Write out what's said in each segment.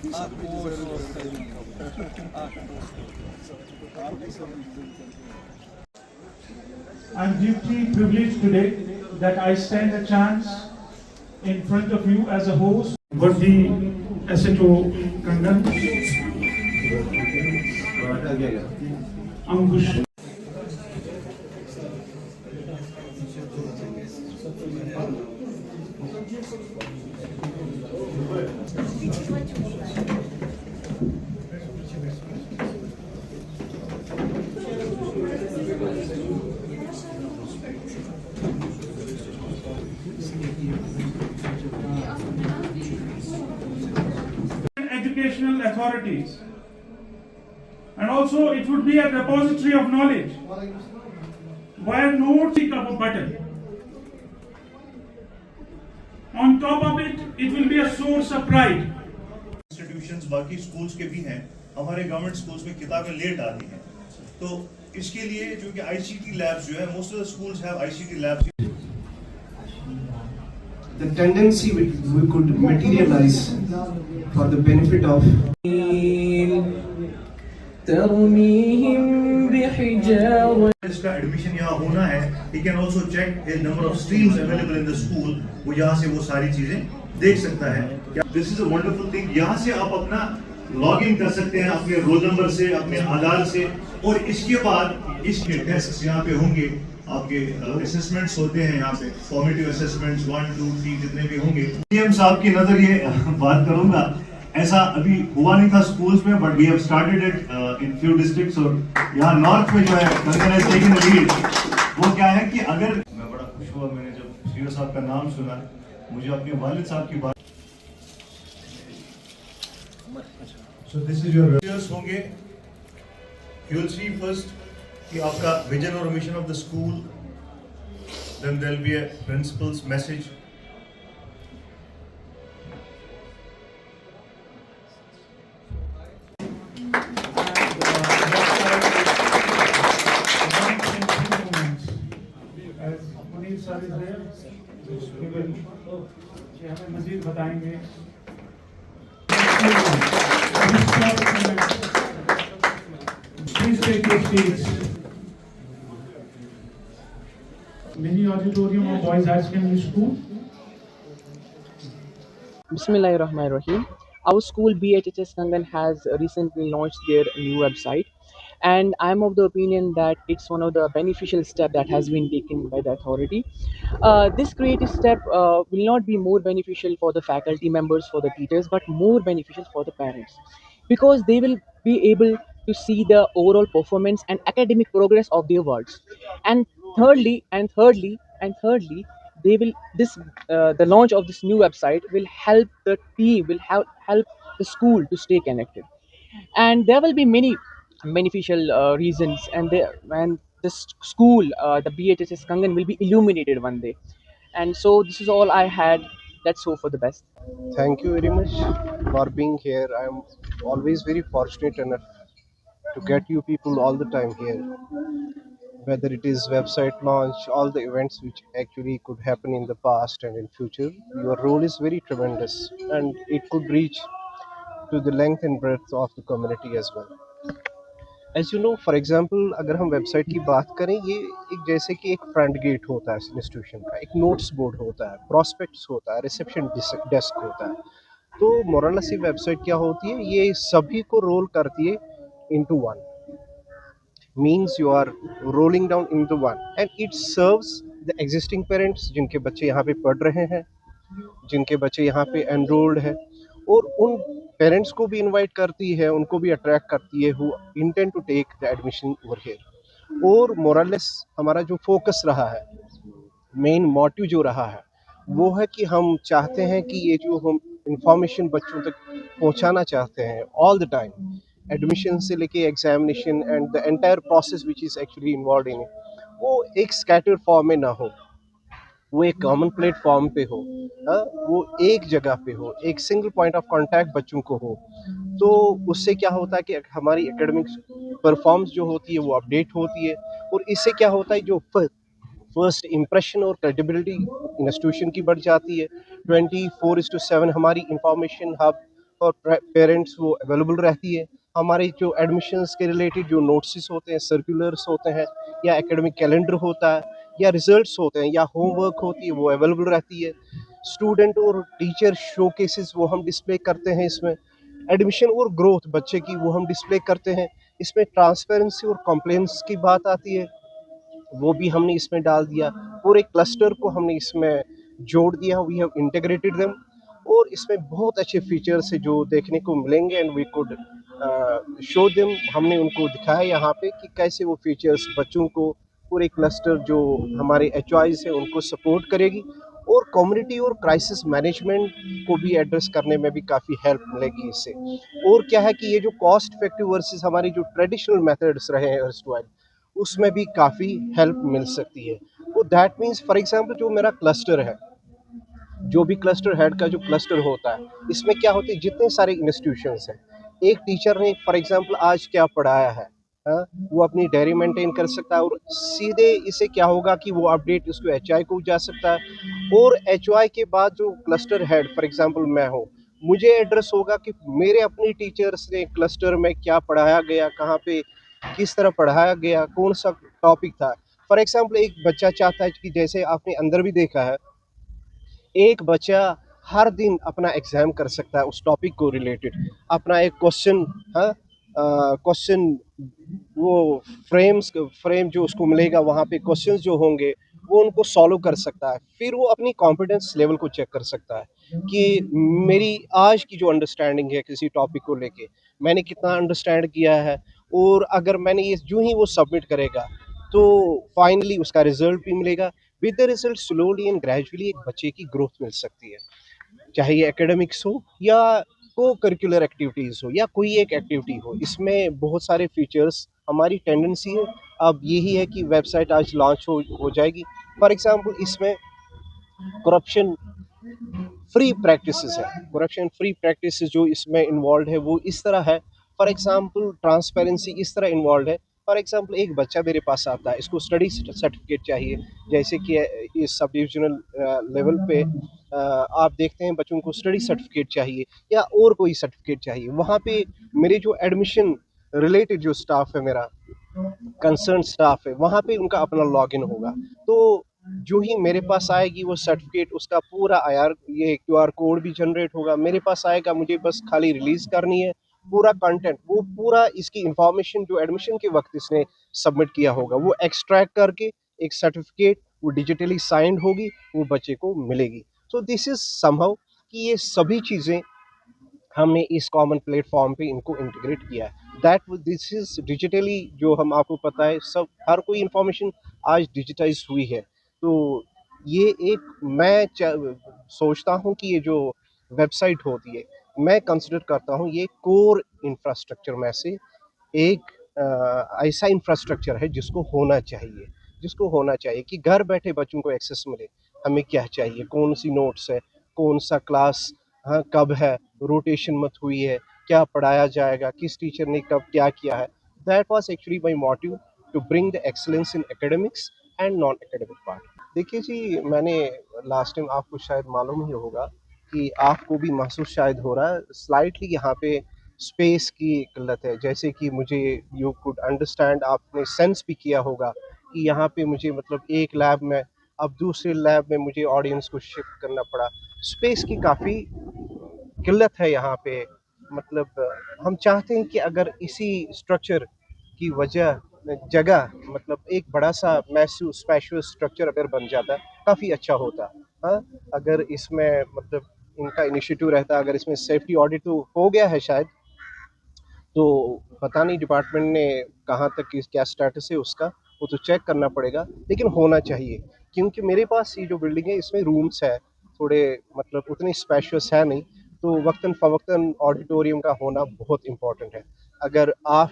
I'm deeply privileged today that I stand a chance in front of you as a host. Worthy SHO Kangan, Ankush. Educational authorities, and also it would be a repository of knowledge where notes click of a button. On top of it, it will be a source of pride. Institutions बाकी schools के भी हैं, हमारे government schools में किताबें late आती हैं, तो इसके लिए जो कि आईसीटी लैब्स जो है, most of the schools have ICT labs. The tendency we could materialize for the benefit of इसका एडमिशन यहाँ होना है. He can also check the number of streams available in the school. वो यहाँ से वो सारी चीजें देख सकता है. This is a wonderful thing. यहाँ से आप अपना लॉग इन कर सकते हैं अपने रोल नंबर से, अपने आधार से, और इसके बाद इसके टेस्ट यहाँ पे होंगे. आपके असेसमेंट्स होते हैं यहाँ पे, फॉर्मेटिव असेसमेंट्स 1, 2, 3 जितने भी होंगे. सीएम साहब की नजर ये बात करूंगा, ऐसा अभी हुआ नहीं था स्कूल्स में, but we have started it in few districts. और यहाँ नॉर्थ में जो है कंगन हैज टेकन द लीड. वो क्या है कि अगर मैं बड़ा खुश हुआ मैंने जब सीओ साहब का नाम सुना, मुझे अपने वालिद साहब की बात. So this is your videos होंगे. यू विल सी फर्स्ट कि आपका विजन और mission of the school, then there will be a principal's message. Sir is there, हमें मजीद बताएंगे. Please take your seats. Mini auditorium of Boys High Secondary School. Bismillahirrahmanirrahim. Our school BHHS Kangan has recently launched their new website, and I'm of the opinion that it's one of the beneficial steps that has been taken by the authority. This creative step will not be more beneficial for the faculty members, for the teachers, but more beneficial for the parents, because they will be able to see the overall performance and academic progress of their wards. And thirdly, they will this the launch of this new website will help the team, will help the school to stay connected, and there will be many beneficial reasons, and this school, the BHSS Kangan, will be illuminated one day. And so this is all I had. Let's hope for the best. thank you very much for being here. I'm always very fortunate enough to get you people all the time here. Whether it is website launch, all the events which actually could happen in the past and in future, your role is very tremendous and it could reach to the length and breadth of the community as well. As you know, for example, अगर हम website की बात करें, ये एक जैसे कि एक फ्रंट गेट होता है इंस्टीट्यूशन का, एक नोट्स बोर्ड होता है, प्रॉस्पेक्ट्स होता है, रिसेप्शन डेस्क होता है. तो मोरलेस वेबसाइट क्या होती है, ये सभी को रोल करती है into one. Means you are rolling down into one and it serves the existing parents जिनके बच्चे यहाँ पे पढ़ रहे हैं, जिनके बच्चे यहाँ पे एनरोल्ड है, और उन पेरेंट्स को भी इनवाइट करती है, उनको भी अट्रैक्ट करती है who intend to take the admission over here. और मोरलेस हमारा जो फोकस रहा है, मेन मोटिव जो रहा है, वो है कि हम चाहते हैं कि ये जो हम इंफॉर्मेशन बच्चों तक पहुंचाना चाहते हैं ऑल द टाइम, एडमिशन से लेके examination and the entire process which is actually involve in, वो एक स्कैटर फॉर्म में ना हो, वो एक कॉमन प्लेटफॉर्म पे हो, वो एक जगह पे हो, एक सिंगल पॉइंट ऑफ कांटेक्ट बच्चों को हो. तो उससे क्या होता है कि हमारी एकेडमिक परफॉर्मेंस जो होती है वो अपडेट होती है, और इससे क्या होता है, जो फर्स्ट इम्प्रेशन और क्रेडिबिलिटी इंस्टीट्यूशन की बढ़ जाती है. 24/7 हमारी इंफॉर्मेशन हब और पेरेंट्स वो अवेलेबल रहती है। हमारे जो एडमिशन्स के रिलेटेड जो नोटिस होते हैं, सर्कुलर्स होते हैं, या एकेडमिक कैलेंडर होता है, या रिजल्ट्स होते हैं, या होमवर्क होती है, वो अवेलेबल रहती है। स्टूडेंट और टीचर शोकेसेस वो हम डिस्प्ले करते हैं इसमें। एडमिशन और ग्रोथ बच्चे की वो हम डिस्प्ले करते हैं इसमें। ट्रांसपेरेंसी और कंप्लेंट्स की बात आती है, वो भी हमने इसमें डाल दिया। पूरे क्लस्टर को हमने इसमें जोड़ दिया, वी हैव इंटीग्रेटेड देम। और इसमें बहुत अच्छे फीचर्स है जो देखने को मिलेंगे, and we could show them. हमने उनको दिखाया यहाँ पे कि कैसे वो फीचर्स बच्चों को, पूरे क्लस्टर जो हमारे एचओआईज है उनको सपोर्ट करेगी, और कम्युनिटी और क्राइसिस मैनेजमेंट को भी एड्रेस करने में भी काफ़ी हेल्प मिलेगी इससे। और क्या है कि ये जो कॉस्ट इफेक्टिव वर्सेस हमारी जो ट्रेडिशनल मेथड्स रहे हैं अर्स्टवाइल, उसमें भी काफ़ी हेल्प मिल सकती है। तो दैट मीन्स फॉर एग्जांपल जो मेरा क्लस्टर है, जो भी क्लस्टर हेड का जो क्लस्टर होता है, इसमें क्या होती है, जितने सारे इंस्टीट्यूशंस हैं, एक टीचर ने फॉर एग्जांपल आज क्या पढ़ाया है, हाँ, वो अपनी डायरी मेंटेन कर सकता है, और सीधे इसे क्या होगा कि वो अपडेट उसको एचआई को जा सकता है। और एचआई के बाद जो क्लस्टर हेड फॉर एग्जांपल मैं हूँ, मुझे एड्रेस होगा कि मेरे अपनी टीचर्स ने क्लस्टर में क्या पढ़ाया गया, कहाँ पे किस तरह पढ़ाया गया, कौन सा टॉपिक था। फॉर एग्जांपल एक बच्चा चाहता है कि, जैसे आपने अंदर भी देखा है, एक बच्चा हर दिन अपना एग्जाम कर सकता है उस टॉपिक को रिलेटेड, अपना एक क्वेश्चन, हाँ, क्वेश्चन, वो फ्रेम जो उसको मिलेगा, वहाँ पे क्वेश्चंस जो होंगे वो उनको सॉल्व कर सकता है। फिर वो अपनी कॉन्फिडेंस लेवल को चेक कर सकता है कि मेरी आज की जो अंडरस्टैंडिंग है किसी टॉपिक को लेके, मैंने कितना अंडरस्टैंड किया है। और अगर मैंने ये जो ही वो सबमिट करेगा, तो फाइनली उसका रिजल्ट भी मिलेगा। With the result slowly and gradually एक बच्चे की ग्रोथ मिल सकती है, चाहे ये एकेडमिक्स हो या को करिकुलर एक्टिविटीज़ हो या कोई एक एक्टिविटी हो। इसमें बहुत सारे फीचर्स, हमारी टेंडेंसी है अब यही है कि वेबसाइट आज लॉन्च हो जाएगी। फॉर एग्जांपल इसमें करप्शन फ्री प्रैक्टिसेस है, करप्शन फ्री प्रैक्टिसेस जो इसमें इन्वॉल्व है वो इस तरह है। फॉर एग्जांपल ट्रांसपेरेंसी इस तरह इन्वॉल्व है। फॉर एग्जांपल एक बच्चा मेरे पास आता है, इसको स्टडी सर्टिफिकेट चाहिए, जैसे कि इस सब डिविजनल लेवल पे आप देखते हैं बच्चों को स्टडी सर्टिफिकेट चाहिए या और कोई सर्टिफिकेट चाहिए। वहाँ पे मेरे जो एडमिशन रिलेटेड जो स्टाफ है, मेरा कंसर्न स्टाफ है, वहाँ पे उनका अपना लॉगिन होगा। तो जो ही मेरे पास आएगी वो सर्टिफिकेट, उसका पूरा आईआर ये क्यूआर कोड भी जनरेट होगा, मेरे पास आएगा, मुझे बस खाली रिलीज करनी है। पूरा कंटेंट, वो पूरा इसकी इंफॉर्मेशन जो एडमिशन के वक्त इसने सबमिट किया होगा, वो एक्सट्रैक्ट करके एक सर्टिफिकेट वो डिजिटली साइंड होगी, वो बच्चे को मिलेगी। सो दिस इज समहाउ कि ये सभी चीज़ें हमने इस कॉमन प्लेटफॉर्म पे इनको इंटीग्रेट किया है। दैट दिस इज डिजिटली, जो हम आपको पता है सब, हर कोई इंफॉर्मेशन आज डिजिटाइज हुई है। तो ये एक मैं सोचता हूँ कि ये जो वेबसाइट होती है, मैं कंसिडर करता हूँ ये कोर इंफ्रास्ट्रक्चर में से एक ऐसा इंफ्रास्ट्रक्चर है जिसको होना चाहिए कि घर बैठे बच्चों को एक्सेस मिले। हमें क्या चाहिए, कौन सी नोट्स है, कौन सा क्लास, हाँ, कब है, रोटेशन मत हुई है, क्या पढ़ाया जाएगा, किस टीचर ने कब क्या किया है। That was actually my motive to bring the excellence in academics and non academic part. देखिए जी, मैंने लास्ट टाइम, आपको शायद मालूम ही होगा कि आपको भी महसूस शायद हो रहा है स्लाइटली यहाँ पे स्पेस की किल्लत है। जैसे कि मुझे, यू कुड अंडरस्टैंड, आपने सेंस भी किया होगा कि यहाँ पे मुझे मतलब एक लैब में, अब दूसरे लैब में मुझे ऑडियंस को शिफ्ट करना पड़ा। स्पेस की काफ़ी किल्लत है यहाँ पे। मतलब हम चाहते हैं कि अगर इसी स्ट्रक्चर की जगह, मतलब एक बड़ा सा मैसिव स्पेशियल स्ट्रक्चर अगर बन जाता, काफ़ी अच्छा होता। हाँ, अगर इसमें मतलब इनका इनिशिएटिव रहता, अगर इसमें सेफ्टी ऑडिट तो हो गया है शायद, तो पता नहीं डिपार्टमेंट ने कहाँ तक क्या स्टेटस है उसका, वो तो चेक करना पड़ेगा, लेकिन होना चाहिए। क्योंकि मेरे पास ये जो बिल्डिंग है इसमें रूम्स है थोड़े, मतलब उतनी स्पेशियस है नहीं, तो वक्तन फ़वक्तन ऑडिटोरियम का होना बहुत इम्पोर्टेंट है। अगर आप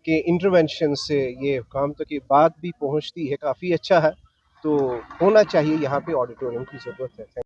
के इंटरवेंशन से ये काम तक की बात भी पहुंचती है, काफ़ी अच्छा है। तो होना चाहिए, यहाँ पे ऑडिटोरियम की ज़रूरत है।